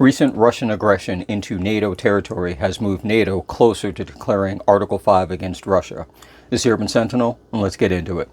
Recent Russian aggression into NATO territory has moved NATO closer to declaring Article 5 against Russia. This is Urban Sentinel, and let's get into it.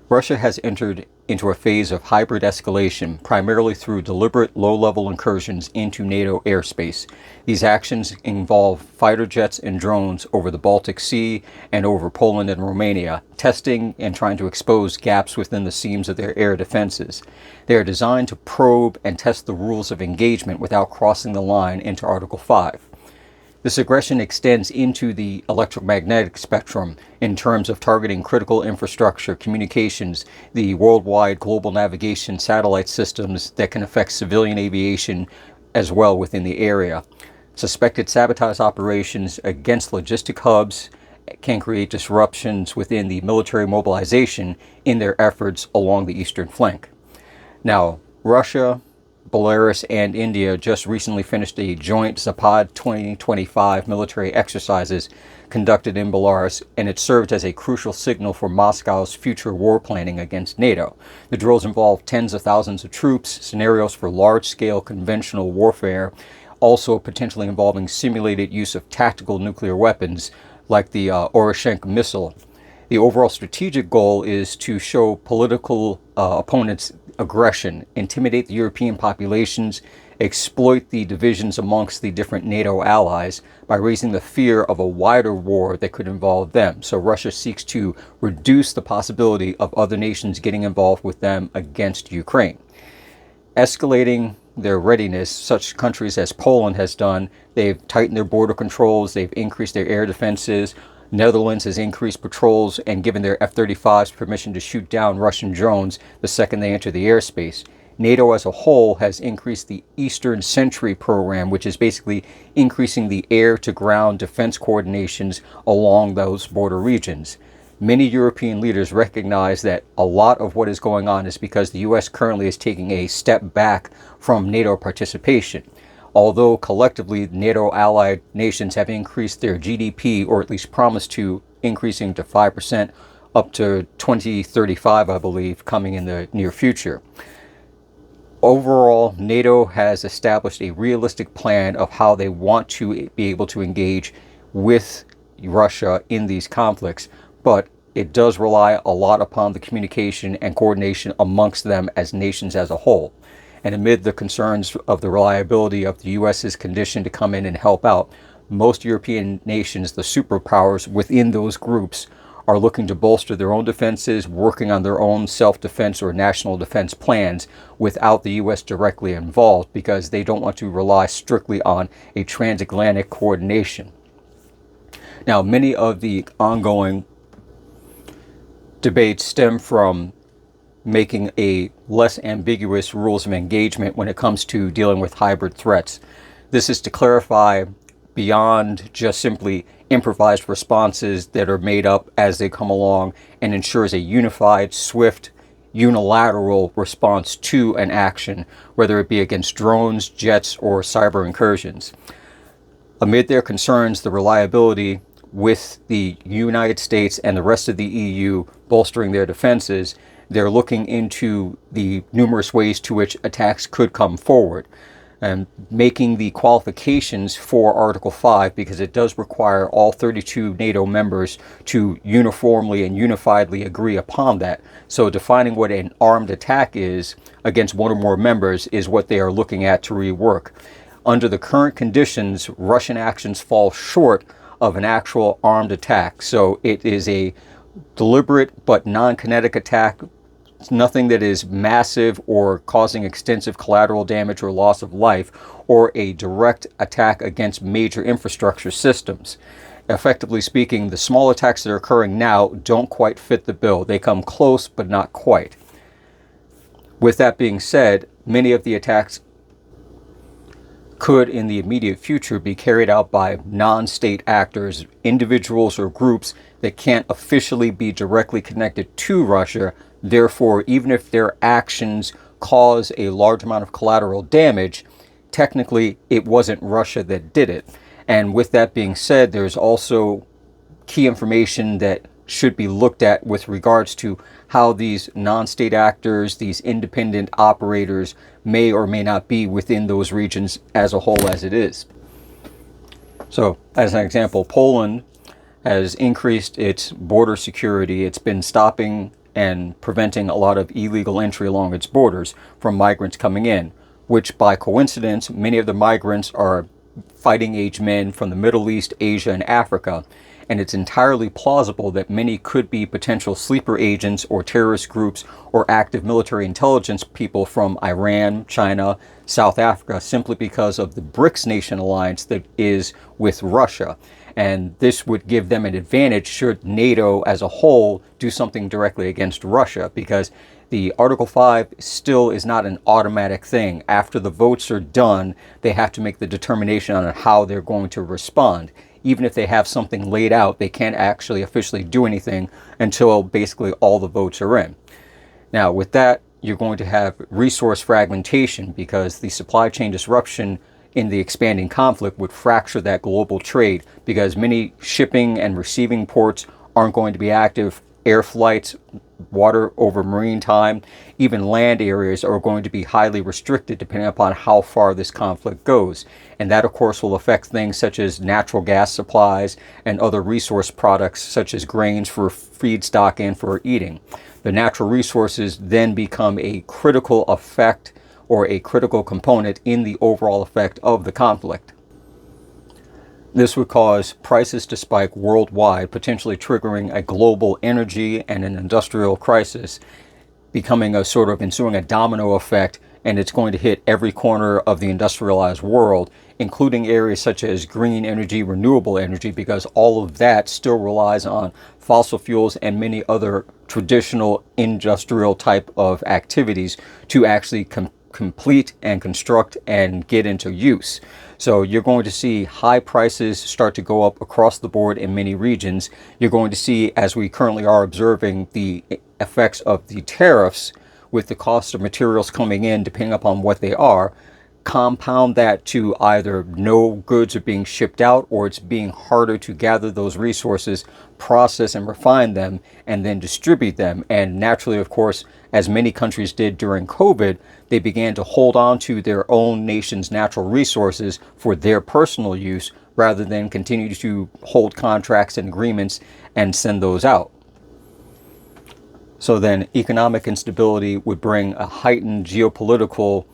Russia has entered into a phase of hybrid escalation, primarily through deliberate low-level incursions into NATO airspace. These actions involve fighter jets and drones over the Baltic Sea and over Poland and Romania, testing and trying to expose gaps within the seams of their air defenses. They are designed to probe and test the rules of engagement without crossing the line into Article 5. This aggression extends into the electromagnetic spectrum in terms of targeting critical infrastructure, communications, the worldwide global navigation satellite systems that can affect civilian aviation as well within the area. Suspected sabotage operations against logistic hubs can create disruptions within the military mobilization in their efforts along the eastern flank. Now, Russia, Belarus, and India just recently finished a joint Zapad 2025 military exercises conducted in Belarus, and it served as a crucial signal for Moscow's future war planning against NATO. The drills involved tens of thousands of troops, scenarios for large-scale conventional warfare, also potentially involving simulated use of tactical nuclear weapons like the Oroshenko missile. The overall strategic goal is to show political opponents aggression, intimidate the European populations, exploit the divisions amongst the different NATO allies by raising the fear of a wider war that could involve them. So Russia seeks to reduce the possibility of other nations getting involved with them against Ukraine. Escalating their readiness, such countries as Poland has done, they've tightened their border controls, they've increased their air defenses. Netherlands has increased patrols and given their F-35s permission to shoot down Russian drones the second they enter the airspace. NATO as a whole has increased the Eastern Sentry program, which is basically increasing the air-to-ground defense coordinations along those border regions. Many European leaders recognize that a lot of what is going on is because the U.S. currently is taking a step back from NATO participation. Although collectively NATO allied nations have increased their GDP, or at least promised to, increasing to 5% up to 2035, I believe, coming in the near future. Overall, NATO has established a realistic plan of how they want to be able to engage with Russia in these conflicts, but it does rely a lot upon the communication and coordination amongst them as nations as a whole. And amid the concerns of the reliability of the U.S.'s condition to come in and help out, most European nations, the superpowers within those groups, are looking to bolster their own defenses, working on their own self-defense or national defense plans without the U.S. directly involved, because they don't want to rely strictly on a transatlantic coordination. Now, many of the ongoing debates stem from making a less ambiguous rules of engagement when it comes to dealing with hybrid threats. This is to clarify beyond just simply improvised responses that are made up as they come along, and ensures a unified, swift, unilateral response to an action, whether it be against drones, jets, or cyber incursions. Amid their concerns, the reliability with the United States and the rest of the EU bolstering their defenses, they're looking into the numerous ways to which attacks could come forward, and making the qualifications for Article 5, because it does require all 32 NATO members to uniformly and unifiedly agree upon that. So defining what an armed attack is against one or more members is what they are looking at to rework. Under the current conditions, Russian actions fall short of an actual armed attack. So it is a deliberate but non-kinetic attack. It's nothing that is massive or causing extensive collateral damage or loss of life, or a direct attack against major infrastructure systems. Effectively speaking, the small attacks that are occurring now don't quite fit the bill. They come close, but not quite. With that being said, many of the attacks could in the immediate future be carried out by non-state actors, individuals or groups that can't officially be directly connected to Russia. Therefore, even if their actions cause a large amount of collateral damage, technically it wasn't Russia that did it. And with that being said, there's also key information that should be looked at with regards to how these non-state actors, these independent operators, may or may not be within those regions as a whole as it is. So, as an example, Poland has increased its border security. It's been stopping and preventing a lot of illegal entry along its borders from migrants coming in, which by coincidence, many of the migrants are fighting age men from the Middle East, Asia, and Africa. And it's entirely plausible that many could be potential sleeper agents or terrorist groups or active military intelligence people from Iran, China, South Africa, simply because of the BRICS nation alliance that is with Russia. And this would give them an advantage should NATO as a whole do something directly against Russia, because the Article 5 still is not an automatic thing. After the votes are done, they have to make the determination on how they're going to respond. Even if they have something laid out, they can't actually officially do anything until basically all the votes are in. Now, with that, you're going to have resource fragmentation, because the supply chain disruption in the expanding conflict would fracture that global trade, because many shipping and receiving ports aren't going to be active. Air flights, water over marine time, even land areas are going to be highly restricted depending upon how far this conflict goes. And that, of course, will affect things such as natural gas supplies and other resource products such as grains for feedstock and for eating. The natural resources then become a critical effect or a critical component in the overall effect of the conflict. This would cause prices to spike worldwide, potentially triggering a global energy and an industrial crisis, becoming a sort of ensuing a domino effect, and it's going to hit every corner of the industrialized world, including areas such as green energy, renewable energy, because all of that still relies on fossil fuels and many other traditional industrial type of activities to actually complete and construct and get into use. So you're going to see high prices start to go up across the board in many regions. You're going to see, as we currently are observing, the effects of the tariffs with the cost of materials coming in, depending upon what they are. Compound that to either no goods are being shipped out, or it's being harder to gather those resources, process and refine them, and then distribute them. And naturally, of course, as many countries did during COVID, they began to hold on to their own nation's natural resources for their personal use, rather than continue to hold contracts and agreements and send those out. So then economic instability would bring a heightened geopolitical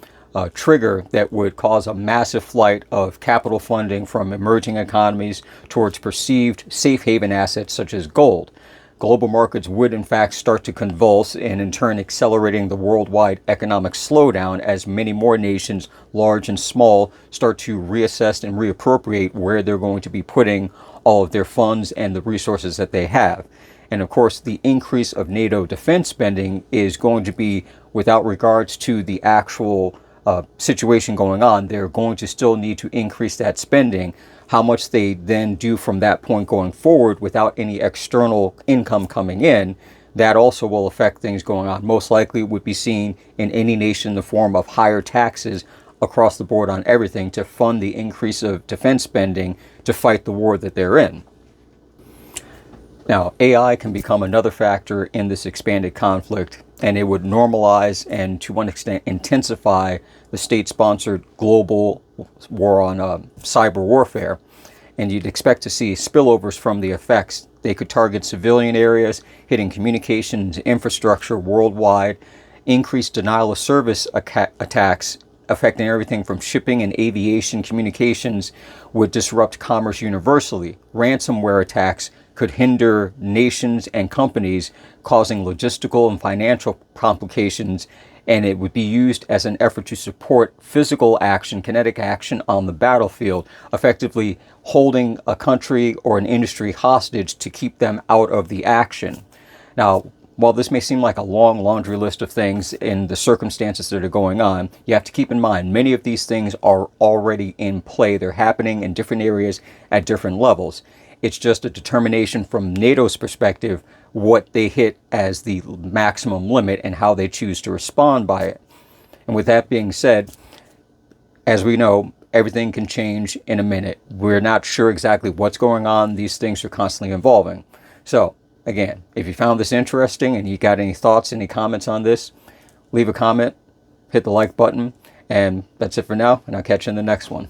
trigger that would cause a massive flight of capital funding from emerging economies towards perceived safe haven assets such as gold. Global markets would in fact start to convulse, and in turn accelerating the worldwide economic slowdown as many more nations, large and small, start to reassess and reappropriate where they're going to be putting all of their funds and the resources that they have. And of course, the increase of NATO defense spending is going to be without regards to the actual situation going on. They're going to still need to increase that spending. How much they then do from that point going forward without any external income coming in, that also will affect things going on. Most likely would be seen in any nation in the form of higher taxes across the board on everything to fund the increase of defense spending to fight the war that they're in. Now, AI can become another factor in this expanded conflict, and it would normalize and to one extent intensify the state-sponsored global war on cyber warfare. And you'd expect to see spillovers from the effects. They could target civilian areas, hitting communications infrastructure worldwide, increased denial of service attacks affecting everything from shipping and aviation communications, would disrupt commerce universally. Ransomware attacks could hinder nations and companies, causing logistical and financial complications, and it would be used as an effort to support physical action, kinetic action on the battlefield, effectively holding a country or an industry hostage to keep them out of the action. Now, while this may seem like a long laundry list of things in the circumstances that are going on, you have to keep in mind many of these things are already in play. They're happening in different areas at different levels. It's just a determination from NATO's perspective what they hit as the maximum limit and how they choose to respond by it. And with that being said, as we know, everything can change in a minute. We're not sure exactly what's going on. These things are constantly evolving. So again, if you found this interesting and you got any thoughts, any comments on this, leave a comment, hit the like button, and that's it for now, and I'll catch you in the next one.